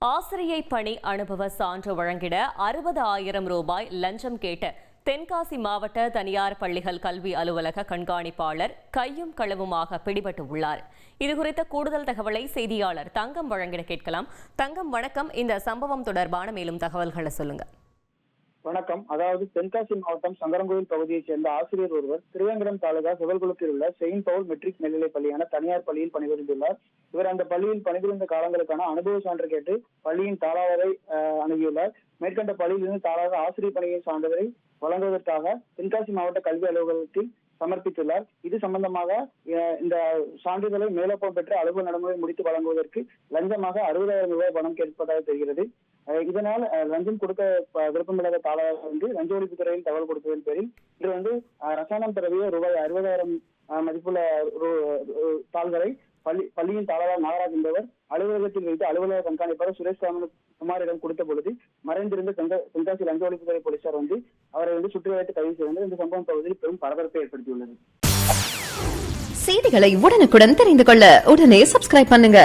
ஆசிரியை பணி அனுபவ சான்று வழங்கிட 60,000 ரூபாய் லஞ்சம் கேட்ட தென்காசி மாவட்ட தனியார் பள்ளிகள் கல்வி அலுவலக கண்காணிப்பாளர் கையும் களவுமாக பிடிபட்டு உள்ளார். இதுகுறித்த கூடுதல் தகவலை செய்தியாளர் தங்கம் வழங்கிட கேட்கலாம். தங்கம், வணக்கம். இந்த சம்பவம் தொடர்பான மேலும் தகவல்களை சொல்லுங்க. வணக்கம். அதாவது தென்காசி மாவட்டம் சங்கரன்கோவில் பகுதியைச் சேர்ந்த ஆசிரியர் ஒருவர் திருவேங்கடம் தாலுகா சிவல்குளத்தில் உள்ள செயின்ட் பவுல் மெட்ரிக் மேல்நிலைப் பள்ளியான தனியார் பள்ளியில் பணிபுரிந்துள்ளார். இவர் அந்த பள்ளியில் பணிபுரிந்த காலங்களுக்கான அனுபவ சான்று கேட்டு பள்ளியின் தாளாளரை அணுகியுள்ளார். மேற்கண்ட பள்ளியிலிருந்து தாளாளர் ஆசிரியர் பணியின் சான்றிதழை வழங்குவதற்காக தென்காசி மாவட்ட கல்வி அலுவலகத்தில் சமர்ப்பித்துள்ளார். இது சம்பந்தமாக இந்த சான்றிதழை மேலோப்பம் பெற்று அலுவல் நடைமுறை முடித்து வழங்குவதற்கு லஞ்சமாக 60,000 ரூபாய் பணம் கேட்பதாக தெரிகிறது. இதனால் லஞ்சம் கொடுக்க விருப்பமில்லாத தாளாளர் லஞ்ச ஒழிப்பு துறையில் தகவல் கொடுத்ததன் பேரில் இன்று ரசாயனம் தடவிய ரூபாய் 60,000 மதிப்புள்ள தாள்களை பள்ளியின் தாளாளர் நாகராஜ் என்பவர் அலுவலகத்தில் வைத்து அலுவலக கண்காணிப்பாளர் சுரேஷ் குமாரிடம் கொடுத்த பொழுது மறைந்திருந்த தென்காசி லஞ்ச ஒழிப்புத்துறை போலீசார் அவரை சுற்றி வைத்து கைது செய்து இந்த சம்பவம் பகுதியில் பெரும் பரபரப்பை ஏற்படுத்தியுள்ளது. செய்திகளை உடனுக்குடன் தெரிந்து கொள்ள உடனே சப்ஸ்கிரைப் பண்ணுங்க.